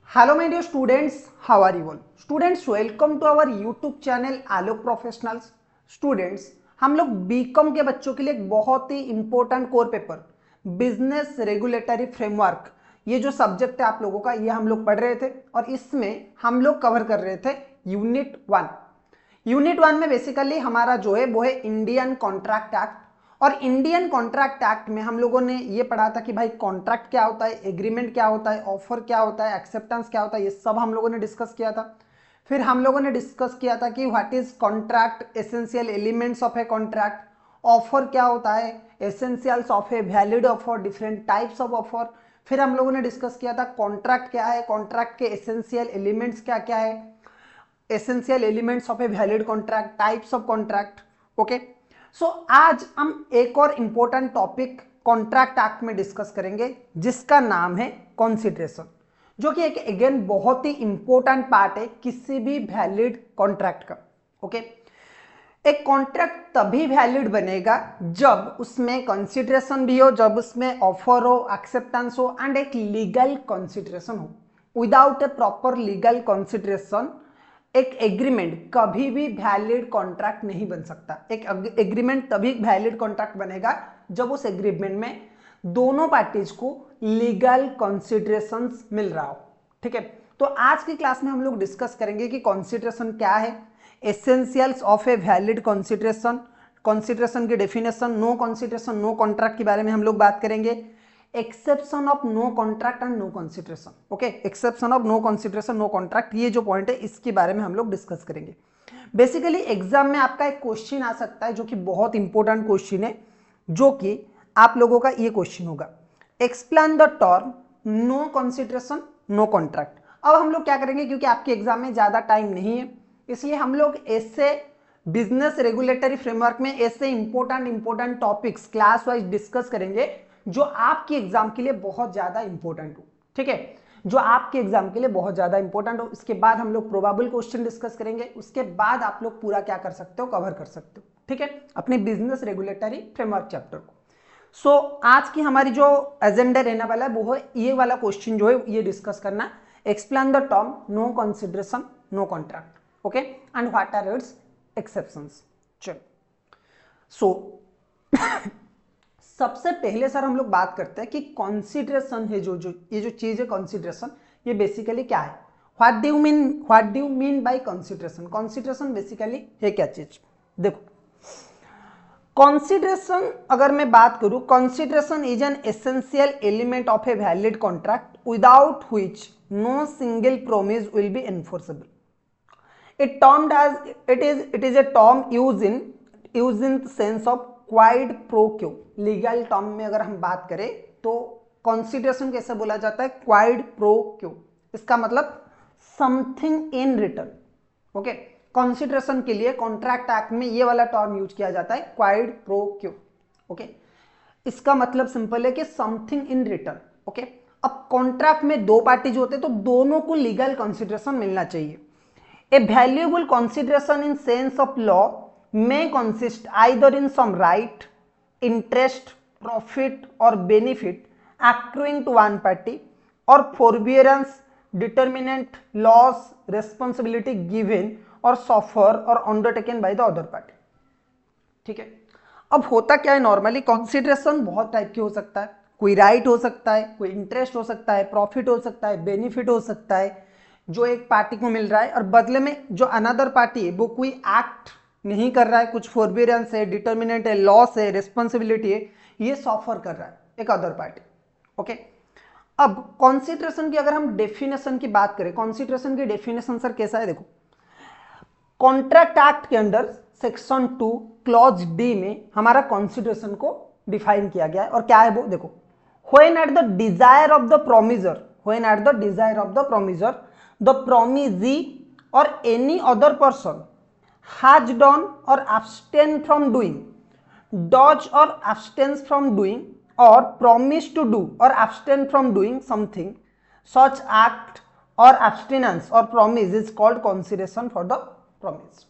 Hello my dear students, how are you all? Students, welcome to our YouTube channel Alok professionals. Students, हम लोग BCom के बच्चों के लिए एक बहुत ही important core paper business regulatory framework, ये जो सब्जेक्ट है आप लोगों का, ये हम लोग पढ़ रहे थे और इसमें हम लोग कवर कर रहे थे यूनिट 1। यूनिट 1 में बेसिकली हमारा जो है वो है इंडियन कॉन्ट्रैक्ट एक्ट। और इंडियन कॉन्ट्रैक्ट एक्ट में हम लोगों ने ये पढ़ा था कि भाई कॉन्ट्रैक्ट क्या होता है, एग्रीमेंट क्या होता है, ऑफर क्या होता है, एक्सेप्टेंस क्या होता है, ये सब हम लोगों ने डिस्कस किया था। फिर हम लोगों ने डिस्कस किया था कि what is contract, essential elements of a contract, offer क्या होता है, essentials of a valid offer, different types of offer. फिर हम लोगों ने डिस्कस किया था कॉन्ट्रैक्ट क्या है, कॉन्ट्रैक्ट के एसेंशियल एलिमेंट्स क्या क्या है, essential elements of a valid contract, types of contract. Okay, so आज हम एक और इंपॉर्टेंट टॉपिक कॉन्ट्रैक्ट एक्ट में डिस्कस करेंगे जिसका नाम है कंसीडरेशन, जो कि एक अगेन बहुत ही इंपॉर्टेंट पार्ट है किसी भी वैलिड कॉन्ट्रैक्ट का। ओके, एक कॉन्ट्रैक्ट तभी वैलिड बनेगा जब उसमें कंसीडरेशन भी हो, जब उसमें ऑफर हो, एक्सेप्टेंस हो एंड एक लीगल कंसीडरेशन हो। विदाउट ए प्रॉपर लीगल कंसीडरेशन एक एग्रीमेंट कभी भी वैलिड कॉन्ट्रैक्ट नहीं बन सकता। एक एग्रीमेंट तभी वैलिड कॉन्ट्रैक्ट बनेगा जब उस एग्रीमेंट में दोनों पार्टीज को लीगल कंसीडरेशंस मिल रहा हो। ठीक है, तो आज की क्लास में हम लोग डिस्कस करेंगे कि कंसीडरेशन क्या है, essentials of a valid consideration, consideration की definition, no consideration no contract के बारे में हम लोग बात करेंगे, exception of no contract and no consideration. Okay, exception of no consideration no contract, ये जो पॉइंट है इसके बारे में हम लोग डिस्कस करेंगे। बेसिकली एग्जाम में आपका एक क्वेश्चन आ सकता है जो कि बहुत इंपॉर्टेंट क्वेश्चन है, जो कि आप लोगों का ये क्वेश्चन होगा, explain the term no consideration no contract. अब हम लोग क्या करेंगे, क्योंकि आपके एग्जाम में ज्यादा टाइम नहीं है, इसलिए हम लोग ऐसे बिजनेस रेगुलेटरी फ्रेमवर्क में ऐसे important topics class wise discuss करेंगे जो आपके एग्जाम के लिए बहुत ज्यादा इंपॉर्टेंट हो। ठीक है, जो आपके एग्जाम के लिए बहुत ज्यादा इंपॉर्टेंट हो। इसके बाद हम लोग प्रोबेबल क्वेश्चन डिस्कस करेंगे, उसके बाद आप लोग पूरा क्या कर सकते हो, कवर कर सकते हो। ठीक है, अपने बिजनेस रेगुलेटरी फ्रेमवर्क चैप्टर को। सो आज की हमारी जो एजेंडा रहने वाला है वो है ये वाला क्वेश्चन जो है ये डिस्कस करना, explain the term no consideration no contract. Okay, and what are its exceptions. चलो, सो सबसे पहले सर हम लोग बात करते हैं कि कंसीडरेशन है, जो ये जो चीज है कंसीडरेशन, ये बेसिकली क्या है, what do you mean by consideration. Consideration basically है क्या चीज? देखो, कंसीडरेशन अगर मैं बात करूं, consideration is an essential element of a valid contract without which no single promise will be enforceable. It is a term used in sense of quid pro quo. Legal term में अगर हम बात करें तो कंसीडरेशन कैसे बोला जाता है, क्वाइड प्रो क्यो। इसका मतलब something in return. Okay, consideration के लिए कॉन्ट्रैक्ट एक्ट में ये वाला टर्म यूज किया जाता है, क्वाइड प्रो क्यो। ओके, इसका मतलब सिंपल है कि समथिंग इन रिटर्न। ओके, अब कॉन्ट्रैक्ट में दो पार्टीज होते हैं तो दोनों को लीगल कंसीडरेशन मिलना चाहिए। A valuable consideration in sense of law may consist either in some right, interest, profit or benefit accruing to one party or forbearance, determinant, loss, responsibility given or suffer or undertaken by the other party। ठीक है, अब होता क्या है, normally consideration बहुत type की हो सकता है, कोई राइट हो सकता है, कोई इंटरेस्ट हो सकता है, प्रॉफिट हो सकता है, बेनिफिट हो सकता है जो एक पार्टी को मिल रहा है, और बदले में जो अनदर पार्टी है वो कोई एक्ट नहीं कर रहा है, कुछ फोरबियरेंस है, डिटर्मिनेंट है, लॉस है, रिस्पॉन्सिबिलिटी है, ये सॉफर कर रहा है एक अदर पार्टी। ओके, अब कंसीडरेशन की अगर हम डेफिनेशन की बात करें, कंसीडरेशन की डेफिनेशन सर कैसा है, देखो, कॉन्ट्रैक्ट एक्ट के अंडर सेक्शन 2 क्लॉज डी में हमारा कंसीडरेशन को डिफाइन किया गया है, और क्या है वो देखो, when at the desire of the promisor, when at the desire of the promisor the promisee or any other person has done or abstain from doing, does or abstains from doing or promise to do or abstain from doing something, such act or abstinence or promise is called consideration for the promise।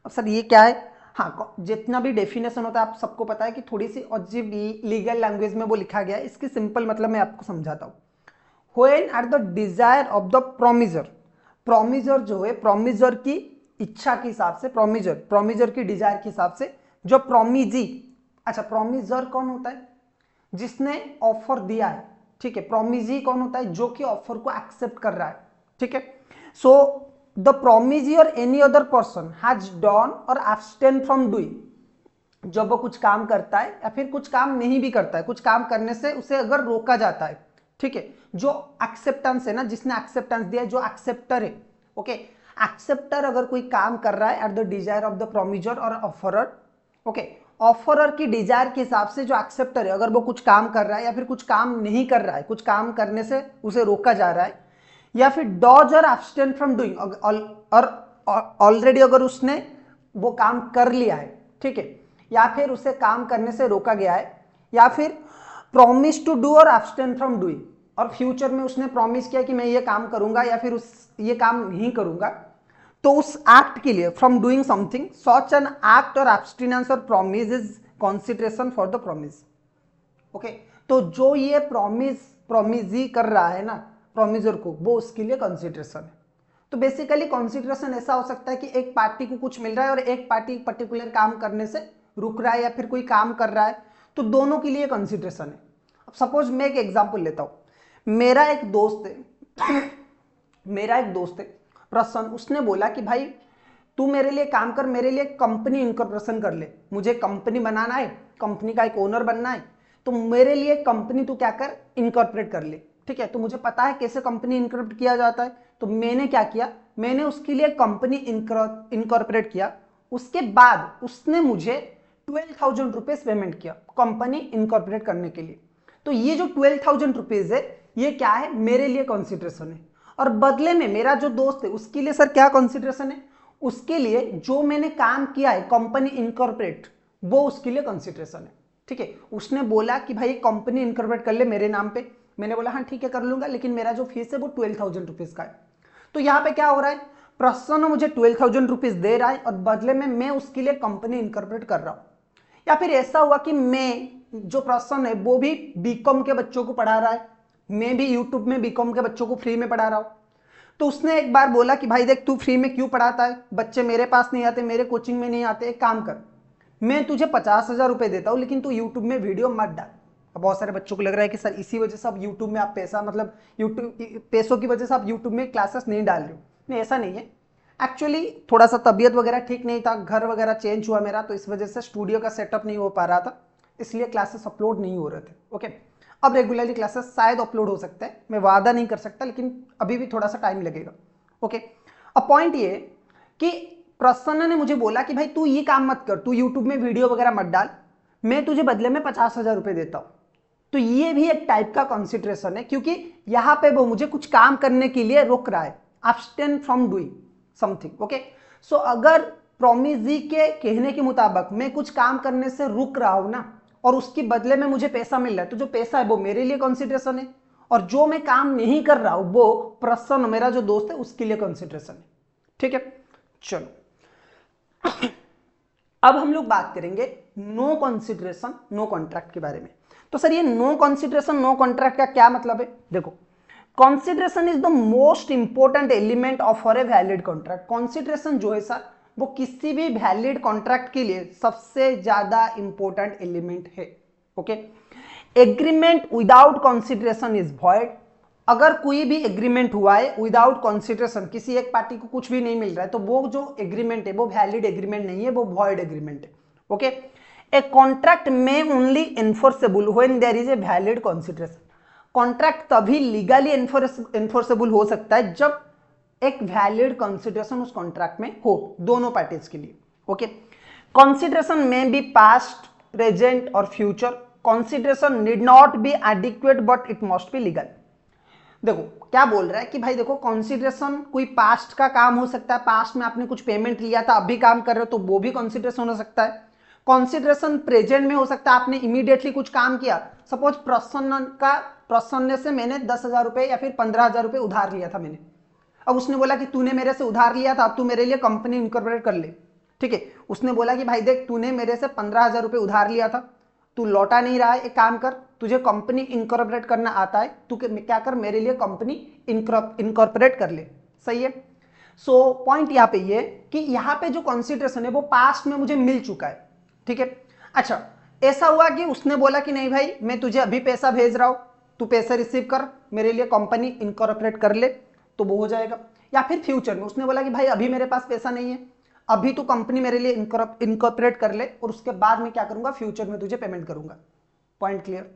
अब sir ये क्या है, हाँ, जितना भी definition होता है आप सबको पता है कि थोड़ी सी अजीब लीगल लैंग्वेज में वो लिखा गया है, इसकी सिंपल मतलब मैं आपको समझाता हूँ। When at the desire of the promisor, promisor जो है प्रोमिजर की इच्छा के हिसाब से, प्रोमिजर की डिजायर के हिसाब से जो प्रोमिजी, अच्छा प्रोमिजर कौन होता है? जिसने ऑफर दिया है, ठीक है। प्रोमिजी कौन होता है? जो कि ऑफर को एक्सेप्ट कर रहा है, ठीक है। सो द प्रोमिजी और any other person has done और एब्सटेन फ्रॉम डूइंग, जब वो कुछ काम करता है या फिर कुछ काम नहीं भी करता है, कुछ काम करने से उसे अगर रोका जाता है, ठीक है। जो एक्सेप्टेंस है ना, जिसने एक्सेप्टेंस दिया है, जो एक्सेप्टर है, ओके। एक्सेप्टर अगर कोई काम कर रहा है at the desire of the promisor और ऑफरर, ओके, ऑफरर की डिजायर के हिसाब से जो एक्सेप्टर है अगर वो कुछ काम कर रहा है या फिर कुछ काम नहीं कर रहा है, कुछ काम करने से उसे रोका जा रहा है, या फिर डॉज और एब्सटेन फ्रॉम डूइंग, और ऑलरेडी अगर उसने वो काम कर लिया है, ठीक है, या फिर उसे काम करने से रोका गया है, या फिर प्रॉमिस टू डू और एब्सटेन फ्रॉम डूइंग, और फ्यूचर में उसने प्रॉमिस किया कि मैं ये काम करूंगा या फिर ये काम नहीं करूंगा, तो उस एक्ट के लिए from doing something such an act और एब्सटिनेंस और promise is consideration for the promise, okay. तो जो ये प्रॉमिजी कर रहा है ना प्रॉमिजर को, वो उसके लिए कंसीडरेशन है। तो बेसिकली कंसीडरेशन ऐसा हो सकता है कि एक पार्टी को कुछ मिल रहा है और एक पार्टी पर्टिकुलर काम करने से रुक रहा है या फिर कोई काम कर रहा है, तो दोनों के लिए कंसीडरेशन है। अब सपोज मैं एक एग्जांपल लेता हूं। मेरा एक दोस्त है प्रसन्न, उसने बोला कि भाई तू मेरे लिए काम कर, मेरे लिए कंपनी इनकॉर्पोरेशन कर ले, मुझे कंपनी बनाना है, कंपनी का एक ओनर बनना है, तो मेरे लिए कंपनी तू क्या कर, इनकॉर्पोरेट कर ले, ठीक है। तो मुझे पता है कैसे कंपनी इनकॉर्पोरेट किया जाता है, तो मैंने क्या किया, मैंने उसके लिए कंपनी इनकॉर्पोरेट किया। उसके बाद उसने मुझे 12,000 रुपीज पेमेंट किया कंपनी इनकॉर्पोरेट करने के लिए। तो ये जो 12,000 रुपीज है, ये क्या है, मेरे लिए कंसिडरेशन है। और बदले में मेरा जो दोस्त है उसके लिए सर क्या कंसिडरेशन है, उसके लिए जो मैंने काम किया है कंपनी इनकॉर्पोरेट, वो उसके लिए कंसिडरेशन है, ठीक है। उसने बोला कि भाई कंपनी इनकॉर्पोरेट कर ले मेरे नाम पे, मैंने बोला हाँ ठीक है कर लूंगा, लेकिन मेरा जो फीस है वो 12,000 रुपीज का है। तो यहाँ पे क्या हो रहा है, प्रसन्न मुझे 12,000 रुपीज दे रहा है और बदले में मैं उसके लिए कंपनी इनकॉर्पोरेट कर रहा हूं। या फिर ऐसा हुआ कि मैं, जो प्रसन्न है वो भी बीकॉम के बच्चों को पढ़ा रहा है, मैं भी यूट्यूब में बीकॉम के बच्चों को फ्री में पढ़ा रहा हूं। तो उसने एक बार बोला कि भाई देख तू फ्री में क्यों पढ़ाता है, बच्चे मेरे पास नहीं आते, मेरे कोचिंग में नहीं आते, एक काम कर, मैं तुझे 50,000 रुपए देता हूं, लेकिन तू यूट्यूब में वीडियो मत डाल। अब बहुत सारे बच्चों को लग रहा है कि सर इसी वजह से आप यूट्यूब में आप पैसा, मतलब यूट्यूब पैसों की वजह से आप यूट्यूब में क्लासेस नहीं डाल रहे हो। नहीं, ऐसा नहीं है। एक्चुअली थोड़ा सा तबीयत वगैरह ठीक नहीं था, घर वगैरह चेंज हुआ मेरा, तो इस वजह से स्टूडियो का सेटअप नहीं हो पा रहा था, इसलिए क्लासेस अपलोड नहीं हो रहे थे, ओके। अब रेगुलरली क्लासेस शायद अपलोड हो सकते हैं, मैं वादा नहीं कर सकता, लेकिन अभी भी थोड़ा सा टाइम लगेगा, ओके। अब पॉइंट ये कि प्रसन्न ने मुझे बोला कि भाई तू ये काम मत कर, तू यूट्यूब में वीडियो वगैरह मत डाल, मैं तुझे बदले में 50,000 रुपए देता हूं। तो ये भी एक टाइप का कंसिडरेशन है, क्योंकि यहां पे वो मुझे कुछ काम करने के लिए रोक रहा है, abstain from doing something, okay. So अगर प्रोमिजी के कहने के मुताबिक मैं कुछ काम करने से रुक रहा हूं ना, और उसके बदले में मुझे पैसा मिल रहा है, तो जो पैसा है वो मेरे लिए कंसिडरेशन है, और जो मैं काम नहीं कर रहा हूं वो प्रसन्न मेरा जो दोस्त है उसके लिए कंसिडरेशन है, ठीक है। चलो अब हम लोग बात करेंगे नो कंसिडरेशन नो कॉन्ट्रैक्ट के बारे में। तो सर ये नो कंसिडरेशन नो कॉन्ट्रैक्ट का क्या मतलब है, देखो consideration is the most important element of for a valid contract. Consideration जो है सर वो किसी भी वैलिड कॉन्ट्रैक्ट के लिए सबसे ज्यादा इंपॉर्टेंट एलिमेंट है, okay. Agreement without consideration is void. अगर कोई भी एग्रीमेंट हुआ है विदाउट कंसिडरेशन, किसी एक पार्टी को कुछ भी नहीं मिल रहा है, तो वो जो एग्रीमेंट है वो वैलिड एग्रीमेंट नहीं है, वो वॉइड एग्रीमेंट है, ओके। ए कॉन्ट्रैक्ट में only enforceable when there is a valid consideration. Contract तभी लीगली एनफोर्सेबल हो सकता है जब एक वैलिड कंसिडरेशन उस कॉन्ट्रैक्ट में हो, दोनों पार्टीज के लिए, ओके। कंसिडरेशन में बी पास्ट, प्रेजेंट और future. Consideration need not be adequate but it must be legal. देखो क्या बोल रहा है कि भाई देखो कंसिडरेशन कोई पास्ट का काम हो सकता है, पास्ट में आपने कुछ पेमेंट लिया था अभी काम कर रहे हो तो वो भी कंसिडरेशन हो सकता है। कंसिडरेशन प्रेजेंट में हो सकता है, आपने इमीडिएटली कुछ काम किया, सपोज प्रसन्न से मैंने 10,000 रुपए या फिर 15,000 रुपए उधार लिया था मैंने। अब उसने बोला कि तूने मेरे से उधार लिया था, अब तू मेरे लिए कंपनी इनकॉर्पोरेट कर ले, ठीक है। उसने बोला कि भाई देख तूने मेरे से 15,000 रुपए उधार लिया था, तू लौटा नहीं रहा है, एक काम कर तुझे कंपनी इनकॉर्पोरेट करना आता है, तू क्या कर, मेरे लिए कंपनी इनकॉर्पोरेट कर ले। सही है। सो पॉइंट यहाँ पे ये कि यहाँ पे जो कंसिडरेशन है वो पास्ट में मुझे मिल चुका है। ठीक है। अच्छा, ऐसा हुआ कि उसने बोला कि नहीं भाई मैं तुझे अभी पैसा भेज रहा हूं, तू पैसा रिसीव कर, मेरे लिए कंपनी इनकॉर्पोरेट कर ले, तो वो हो जाएगा। या फिर फ्यूचर में उसने बोला कि भाई अभी मेरे पास पैसा नहीं है, अभी तू कंपनी मेरे लिए इनकॉर्पोरेट कर ले और उसके बाद मैं क्या करूंगा, फ्यूचर में तुझे पेमेंट करूंगा। Point clear.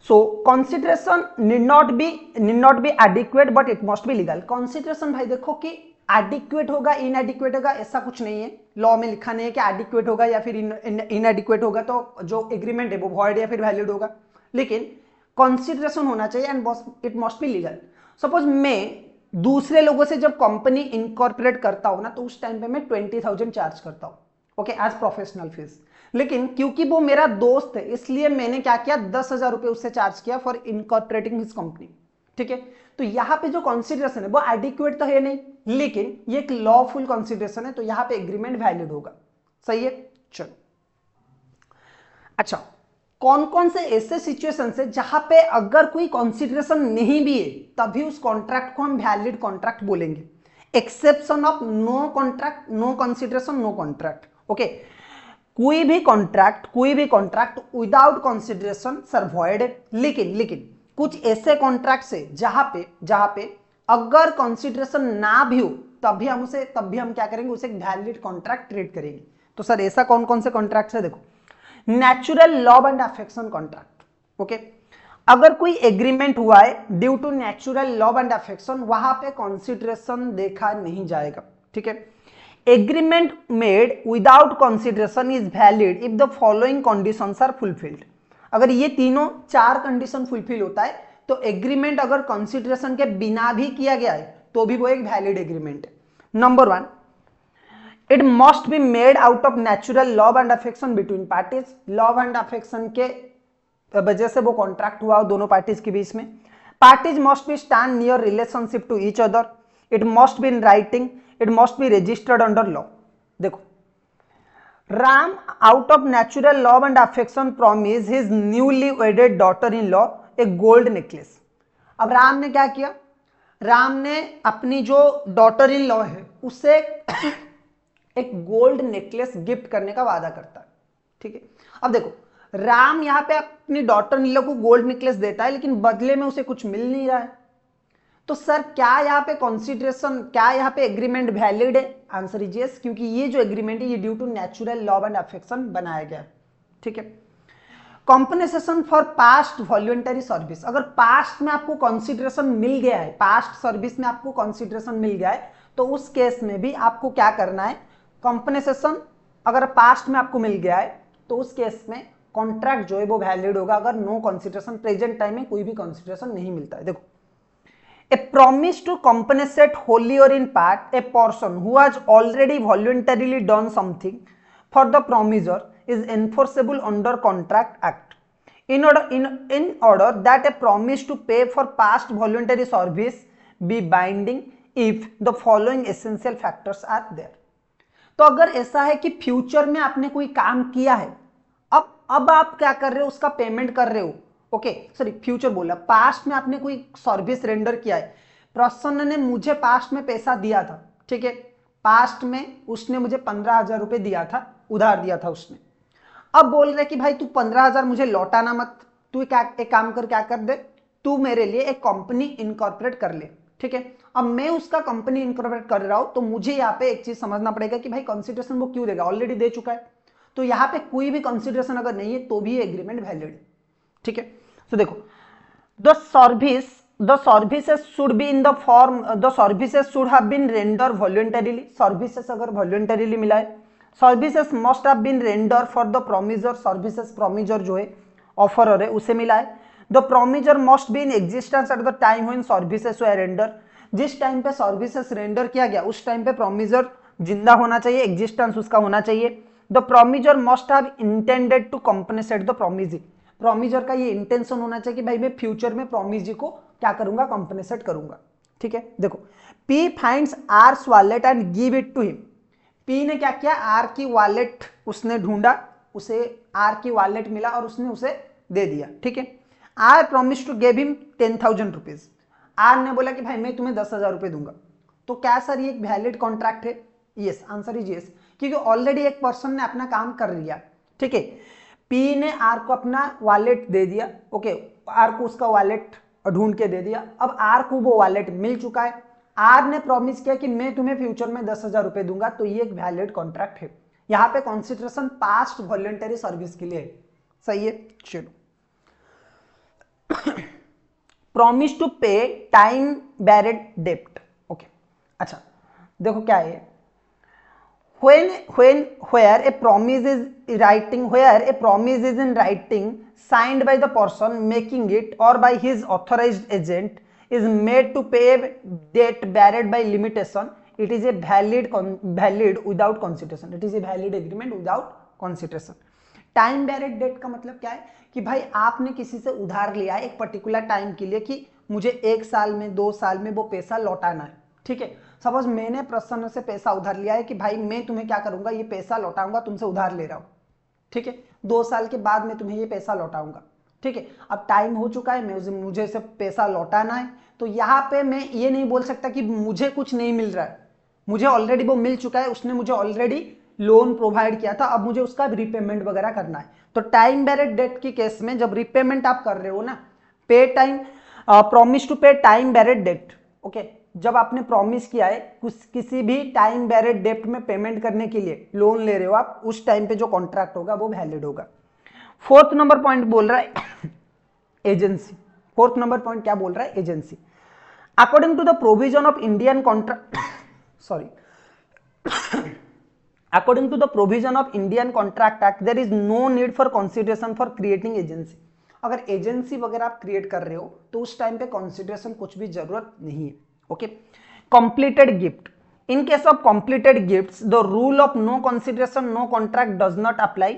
So consideration need not be adequate but it must be legal. Consideration भाई देखो कि एडिक्वेट होगा इनएडिक्वेट होगा ऐसा कुछ नहीं है, लॉ में लिखा नहीं है कि एडिक्वेट होगा या फिर इनएडिक्वेट होगा तो जो एग्रीमेंट है वो वॉइड या फिर वैलिड होगा, लेकिन कंसिडरेशन होना चाहिए and it must be legal. Suppose मैं दूसरे लोगों से जब कंपनी इनकॉर्पोरेट करता हूं ना तो उस टाइम पे मैं 20,000 चार्ज करता हूं, ओके, एज प्रोफेशनल फीस। लेकिन क्योंकि वो मेरा दोस्त है इसलिए मैंने क्या किया, 10,000 रुपए उससे चार्ज किया फॉर इनकॉर्पोरेटिंग हिज कंपनी। ठीक है। तो यहां पे जो कंसिडरेशन है वो एडिक्वेट तो है नहीं, लेकिन ये एक लॉफुल कंसिडरेशन है, तो यहां पे एग्रीमेंट वैलिड होगा। सही है। चलो, अच्छा, कौन कौन से ऐसे सिचुएशन है जहां पे अगर कोई कंसिडरेशन नहीं भी है तभी उस कॉन्ट्रैक्ट को हम वैलिड कॉन्ट्रैक्ट बोलेंगे। Exception of no contract, no consideration, no contract. Okay, कोई भी contract without consideration sir void है, लेकिन कुछ ऐसे कॉन्ट्रैक्ट है जहां पे अगर कंसिडरेशन ना भी हो तभी हम क्या करेंगे, उसे एक वैलिड कॉन्ट्रैक्ट ट्रीट करेंगे। तो सर ऐसा कौन कौन से कॉन्ट्रैक्ट है, देखो, natural love and affection contract. Okay, अगर कोई एग्रीमेंट हुआ है due to natural love and affection, वहां पे कंसिडरेशन देखा नहीं जाएगा। ठीक है। Agreement made without consideration is valid if the following conditions are fulfilled. अगर ये तीनों चार कंडीशन फुलफिल होता है तो एग्रीमेंट अगर कंसिडरेशन के बिना भी किया गया है तो भी वो एक वैलिड एग्रीमेंट है। Number 1, it must be made out of natural love and affection between parties. Love and affection के वजह से वो कॉन्ट्रैक्ट हुआ दोनों पार्टीज के बीच में। Parties must be stand near relationship to each other. It must be in writing. It must be registered under law. देखो, Ram out of natural love and affection promise his newly wedded daughter in law a gold necklace. अब राम ने क्या किया, राम ने अपनी जो daughter in law है उसे एक गोल्ड नेकलेस गिफ्ट करने का वादा करता है। ठीक है। अब देखो, राम यहां पे अपनी डॉटर इन लॉ को गोल्ड नेकलेस देता है लेकिन बदले में उसे कुछ मिल नहीं रहा है, तो सर क्या यहाँ पे कंसिडरेशन, क्या यहाँ पे एग्रीमेंट वैलिड है? आंसर इज यस, क्योंकि ये जो एग्रीमेंट है ये due to natural love and affection बनाया गया। ठीक है। Compensation for past voluntary service, अगर पास्ट में आपको कंसिडरेशन मिल गया है, पास्ट सर्विस में आपको कंसिडरेशन मिल गया है, तो उस केस में भी आपको क्या करना है, कॉम्पनसेशन अगर पास्ट में आपको मिल गया है तो उस केस में कॉन्ट्रैक्ट जो है वो वैलिड होगा अगर नो कंसिडरेशन, प्रेजेंट टाइम में कोई भी कंसिडरेशन नहीं मिलता है। देखो, a promise to compensate wholly or in part a person who has already voluntarily done something for the promisor is enforceable under Contract Act. In order that a promise to pay for past voluntary service be binding if the following essential factors are there. तो अगर ऐसा है कि future में आपने कोई काम किया है, अब आप क्या कर रहे हो, उसका पेमेंट कर रहे हो। ओके, सॉरी फ्यूचर बोला, पास्ट में आपने कोई सर्विस रेंडर किया है, प्रसन्न ने मुझे पास्ट में पैसा दिया था। ठीक है, पास्ट में उसने मुझे 15,000 रुपए दिया था, उधार दिया था उसने। अब बोल रहे कि भाई तू 15,000 मुझे लौटाना मत, तू एक काम कर, क्या कर दे, तू मेरे लिए एक कंपनी इनकॉर्पोरेट कर ले। ठीक है। अब मैं उसका कंपनी इनकॉर्पोरेट कर रहा हूं तो मुझे यहाँ पे एक चीज समझना पड़ेगा कि भाई कंसिडरेशन वो क्यों देगा, ऑलरेडी दे चुका है, तो यहाँ पे कोई भी कंसिडरेशन अगर नहीं है तो भी एग्रीमेंट वैलिड है। ठीक है। तो देखो, the services should be in the form, the services should have been rendered voluntarily, services अगर voluntarily मिला है, services must have been rendered for the promisor, services promisor जो है offerer है उसे मिला है, the promisor must be in existence at the time when services were rendered, जिस टाइम पे सर्विसेज रेंडर किया गया उस टाइम पे प्रोमिजर जिंदा होना चाहिए, एग्जिस्टेंस उसका होना चाहिए। The promisor must have intended to compensate the promisee, promisor का ये इंटेंशन होना चाहिए कि भाई मैं फ्यूचर में प्रोमिजी को क्या करूंगा, कॉम्पनसेट करूंगा। ठीक है। देखो, P finds R's wallet and give it to him. P ने क्या किया, आर की वॉलेट उसने ढूंढा उसे आर की वॉलेट मिला और उसने उसे दे दिया, ठीक है। R promise to give him 10,000 rupees. R ने बोला कि भाई मैं तुम्हें 10,000 रुपये दूंगा। तो क्या सर ये एक वैलिड कॉन्ट्रैक्ट है? यस, आंसर इज यस, क्योंकि ऑलरेडी एक पर्सन ने अपना काम कर लिया, ठीक है। पी ने आर को अपना वॉलेट दे दिया, ओके, आर को उसका वॉलेट ढूंढ के दे दिया। अब आर को वो वॉलेट मिल चुका है। आर ने प्रॉमिस किया कि मैं तुम्हें फ्यूचर में 10,000 रुपये दूंगा, तो ये एक वैलिड कॉन्ट्रैक्ट है। यहां पे कंसिडरेशन पास्ट वॉलंटरी सर्विस के लिए है, सही है। चलो, प्रॉमिस टू पे टाइम बैरेड डेप्ट, ओके। अच्छा देखो क्या है, where a promise is in writing signed by the person making it or by his authorized agent is made to pay a debt bearable by limitation, it is a valid without consideration, it is a valid agreement without consideration। Time barred debt का मतलब क्या है कि भाई आपने किसी से उधार लिया है एक पर्टिकुलर टाइम के लिए कि मुझे 1 साल में 2 साल में वो पैसा लौटाना है, ठीक है। सपोज मैंने प्रसन्न से पैसा उधार लिया है कि भाई मैं तुम्हें क्या करूंगा, ये पैसा लौटाऊंगा, तुमसे उधार ले रहा हूं, ठीक है। 2 साल के बाद मैं तुम्हें ये पैसा लौटाऊंगा, ठीक है। अब टाइम हो चुका है, मुझे से पैसा लौटाना है, तो यहाँ पे मैं ये नहीं बोल सकता कि मुझे कुछ नहीं मिल रहा है, मुझे ऑलरेडी वो मिल चुका है, उसने मुझे ऑलरेडी लोन प्रोवाइड किया था, अब मुझे उसका रिपेमेंट वगैरह करना है। तो टाइम बैरेड डेट की केस में जब रिपेमेंट आप कर रहे हो ना, पे टाइम प्रॉमिस टू पे टाइम बैरेड डेट, ओके, जब आपने प्रॉमिस किया है किसी भी टाइम बैरेड डेट में पेमेंट करने के लिए लोन ले रहे हो आप, उस टाइम पे जो कॉन्ट्रैक्ट होगा वो वैलिड होगा। फोर्थ नंबर पॉइंट बोल रहा है एजेंसी। फोर्थ नंबर पॉइंट क्या बोल रहा है? Agency. According to the provision of Indian contract sorry according to the provision of Indian Contract Act there is no need for consideration for creating agency। अगर agency वगैरह आप create कर रहे हो तो उस टाइम पे कंसिडरेशन कुछ भी जरूरत नहीं है, okay. Completed gift, in case of completed gifts the rule of no consideration no contract does not apply,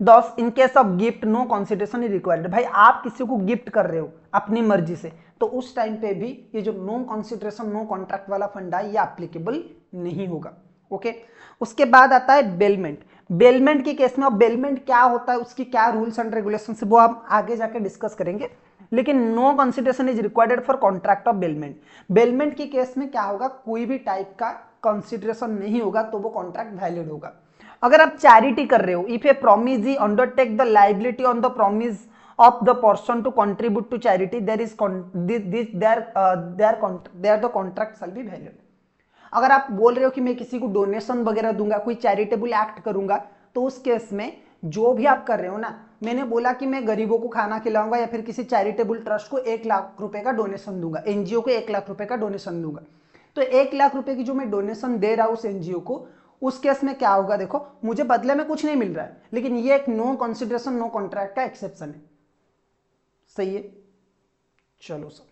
thus in case of gift no consideration is required. भाई आप किसी को गिफ्ट कर रहे हो अपनी मर्जी से, तो उस टाइम पे भी ये जो नो कंसिडरेशन नो कॉन्ट्रैक्ट वाला फंडा है ये एप्लीकेबल नहीं होगा, ओके। उसके बाद आता है बेलमेंट। बेलमेंट की केस में, अब बेलमेंट क्या होता है, उसकी क्या रूल्स एंड रेगुलेशन है वो आप आगे जाके डिस्कस करेंगे, लेकिन no consideration is required for contract of bailment. Bailment की केस में क्या होगा, कोई भी टाइप का कंसिडरेशन नहीं होगा तो वो कॉन्ट्रैक्ट वैलिड होगा। अगर आप चैरिटी कर रहे हो, if a promisee undertake the liability on the promise of the person to contribute to charity, there is their the contract shall be valid। अगर आप बोल रहे हो कि मैं किसी को डोनेशन वगैरह दूंगा, कोई चैरिटेबल एक्ट करूंगा, तो उस केस में जो भी आप कर रहे हो ना, मैंने बोला कि मैं गरीबों को खाना खिलाऊंगा या फिर किसी चैरिटेबल ट्रस्ट को 1 लाख रुपए का डोनेशन दूंगा, एनजीओ को 1 लाख रुपए का डोनेशन दूंगा, तो 1 लाख रुपए की जो मैं डोनेशन दे रहा हूं उस एनजीओ को, उस केस में क्या होगा, देखो मुझे बदले में कुछ नहीं मिल रहा है, लेकिन ये एक नो कंसिडरेशन नो कॉन्ट्रैक्ट का एक्सेप्शन है, सही है। चलो सर,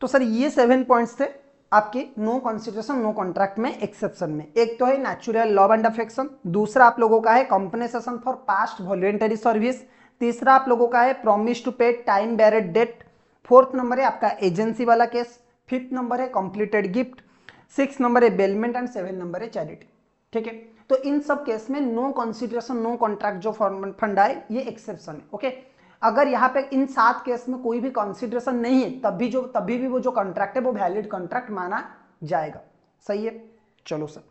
तो सर ये 7 पॉइंट्स थे आपके नो कंसिडरेशन नो कॉन्ट्रैक्ट में एक्सेप्शन में। एक तो है नेचुरल लव एंड अफेक्शन, दूसरा आप लोगों का है compensation for past voluntary service, तीसरा आप लोगों का है प्रॉमिस टू पे time barred date, fourth number है आपका एजेंसी वाला केस, फिफ्थ नंबर है कंप्लीटेड गिफ्ट, 6 नंबर है बेलमेंट एंड 7 नंबर है चैरिटी, ठीक है। तो इन सब केस में नो कंसिडरेशन नो कॉन्ट्रैक्ट जो फंडा है ये एक्सेप्शन है, ओके। अगर यहाँ पे इन 7 केस में कोई भी कंसिडरेशन नहीं है तभी भी वो जो कॉन्ट्रैक्ट है वो वैलिड कॉन्ट्रैक्ट माना जाएगा, सही है। चलो सर,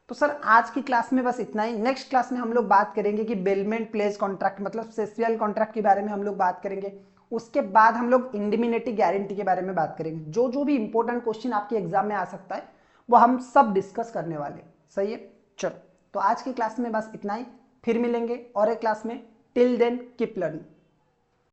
तो सर आज की क्लास में बस इतना ही। नेक्स्ट क्लास में हम लोग बात करेंगे कि बेलमेंट प्लेज कॉन्ट्रैक्ट मतलब सेस्वियल कॉन्ट्रैक्ट के बारे में हम लोग बात करेंगे। उसके बाद हम लोग इंडिमिनिटी गारंटी के बारे में बात करेंगे। जो भी इंपॉर्टेंट क्वेश्चन आपके एग्जाम में आ सकता है वो हम सब डिस्कस करने वाले, सही है। चलो, तो आज की क्लास में बस इतना ही, फिर मिलेंगे और एक क्लास में। Till then keep learning.